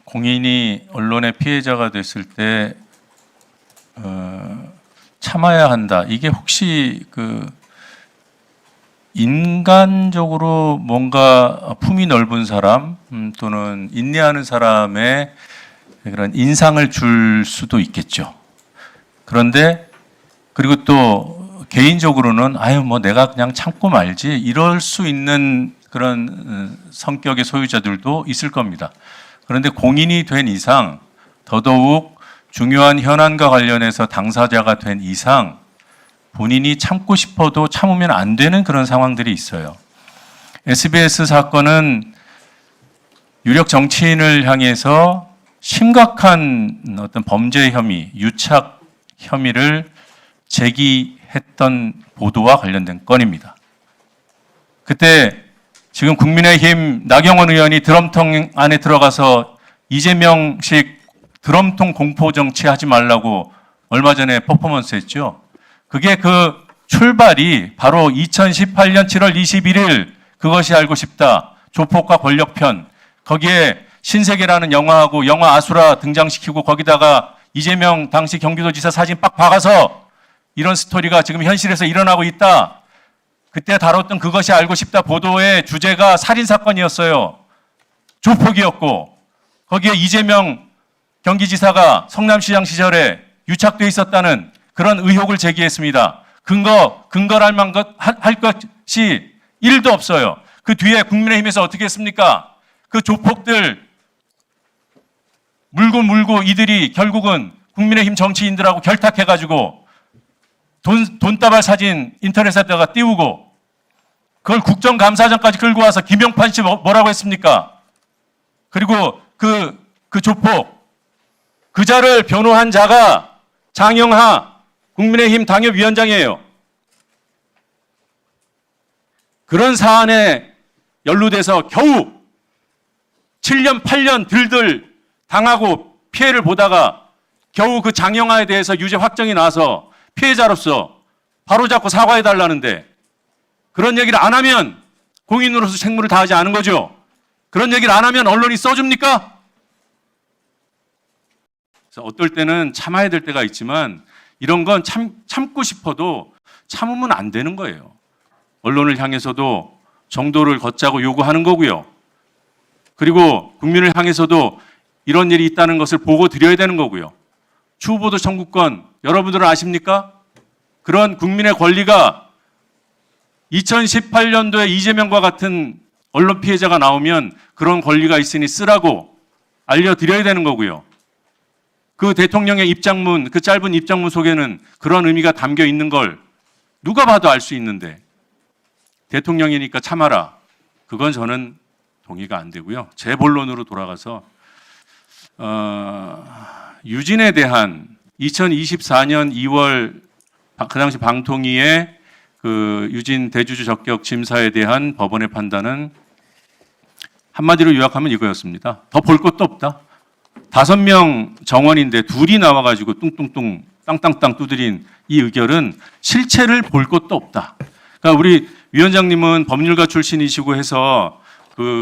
공인이 언론의 피해자가 됐을 때 참아야 한다. 이게 혹시 인간적으로 뭔가 품이 넓은 사람 또는 인내하는 사람의 그런 인상을 줄 수도 있겠죠. 그런데 그리고 또 개인적으로는 아유 뭐 내가 그냥 참고 말지 이럴 수 있는 그런 성격의 소유자들도 있을 겁니다. 그런데 공인이 된 이상 더더욱 중요한 현안과 관련해서 당사자가 된 이상 본인이 참고 싶어도 참으면 안 되는 그런 상황들이 있어요. SBS 사건은 유력 정치인을 향해서 심각한 어떤 범죄 혐의, 유착 혐의를 제기했던 보도와 관련된 건입니다. 그때 지금 국민의힘 나경원 의원이 드럼통 안에 들어가서 이재명식 드럼통 공포 정치 하지 말라고 얼마 전에 퍼포먼스 했죠. 그게 그 출발이 바로 2018년 7월 21일 그것이 알고 싶다. 조폭과 권력편. 거기에 신세계라는 영화하고 영화 아수라 등장시키고 거기다가 이재명 당시 경기도지사 사진 빡 박아서 이런 스토리가 지금 현실에서 일어나고 있다. 그때 다뤘던 그것이 알고 싶다 보도의 주제가 살인사건이었어요. 조폭이었고 거기에 이재명 경기지사가 성남시장 시절에 유착돼 있었다는 그런 의혹을 제기했습니다. 근거할 만한 할 것이 1도 없어요. 그 뒤에 국민의힘에서 어떻게 했습니까? 그 조폭들 물고 이들이 결국은 국민의힘 정치인들하고 결탁해가지고 돈다발 사진 인터넷에다가 띄우고 그걸 국정감사장까지 끌고 와서 김용판 씨 뭐라고 했습니까? 그리고 그 조폭 그자를 변호한 자가 장영하 국민의힘 당협위원장이에요. 그런 사안에 연루돼서 겨우 7년 8년 들들 당하고 피해를 보다가 겨우 그 장영하에 대해서 유죄 확정이 나서 피해자로서 바로잡고 사과해달라는데 그런 얘기를 안 하면 공인으로서 책무를 다하지 않은 거죠. 그런 얘기를 안 하면 언론이 써줍니까? 그래서 어떨 때는 참아야 될 때가 있지만 이런 건 참고 싶어도 참으면 안 되는 거예요. 언론을 향해서도 정도를 걷자고 요구하는 거고요. 그리고 국민을 향해서도 이런 일이 있다는 것을 보고 드려야 되는 거고요. 추후보도 청구권 여러분들은 아십니까? 그런 국민의 권리가 2018년도에 이재명과 같은 언론 피해자가 나오면 그런 권리가 있으니 쓰라고 알려드려야 되는 거고요. 그 대통령의 입장문, 그 짧은 입장문 속에는 그런 의미가 담겨 있는 걸 누가 봐도 알 수 있는데 대통령이니까 참아라. 그건 저는 동의가 안 되고요. 제 본론으로 돌아가서 유진에 대한 2024년 2월 그 당시 방통위의 그 유진 대주주 적격 심사에 대한 법원의 판단은 한마디로 요약하면 이거였습니다. 더 볼 것도 없다. 5명 정원인데 둘이 나와가지고 뚱뚱뚱 땅땅땅 두드린 이 의결은 실체를 볼 것도 없다. 그러니까 우리 위원장님은 법률가 출신이시고 해서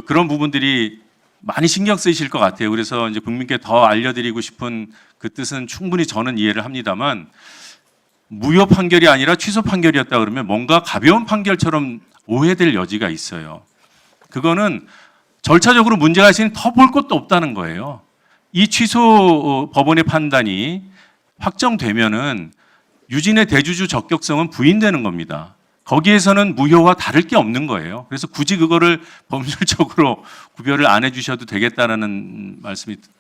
그런 부분들이 많이 신경 쓰이실 것 같아요. 그래서 이제 국민께 더 알려드리고 싶은 그 뜻은 충분히 저는 이해를 합니다만 무효 판결이 아니라 취소 판결이었다 그러면 뭔가 가벼운 판결처럼 오해될 여지가 있어요. 그거는 절차적으로 문제가 있으니 더 볼 것도 없다는 거예요. 이 취소 법원의 판단이 확정되면은 유진의 대주주 적격성은 부인되는 겁니다. 거기에서는 무효와 다를 게 없는 거예요. 그래서 굳이 그거를 법률적으로 구별을 안 해주셔도 되겠다라는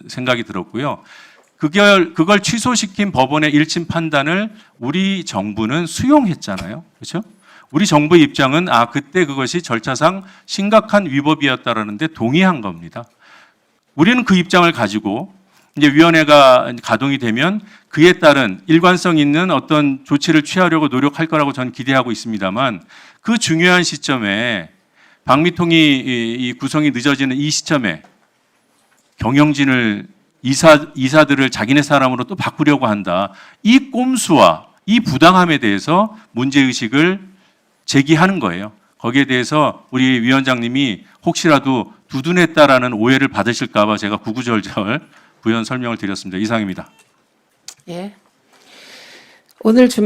생각이 들었고요. 그걸 취소시킨 법원의 1심 판단을 우리 정부는 수용했잖아요. 그렇죠? 우리 정부의 입장은 그때 그것이 절차상 심각한 위법이었다라는데 동의한 겁니다. 우리는 그 입장을 가지고 이제 위원회가 가동이 되면 그에 따른 일관성 있는 어떤 조치를 취하려고 노력할 거라고 저는 기대하고 있습니다만 그 중요한 시점에 방미통이 이 구성이 늦어지는 이 시점에 경영진을 이사들을 자기네 사람으로 또 바꾸려고 한다. 이 꼼수와 이 부당함에 대해서 문제의식을 제기하는 거예요. 거기에 대해서 우리 위원장님이 혹시라도 두둔했다라는 오해를 받으실까 봐 제가 구구절절 부연 설명을 드렸습니다. 이상입니다. 예. 오늘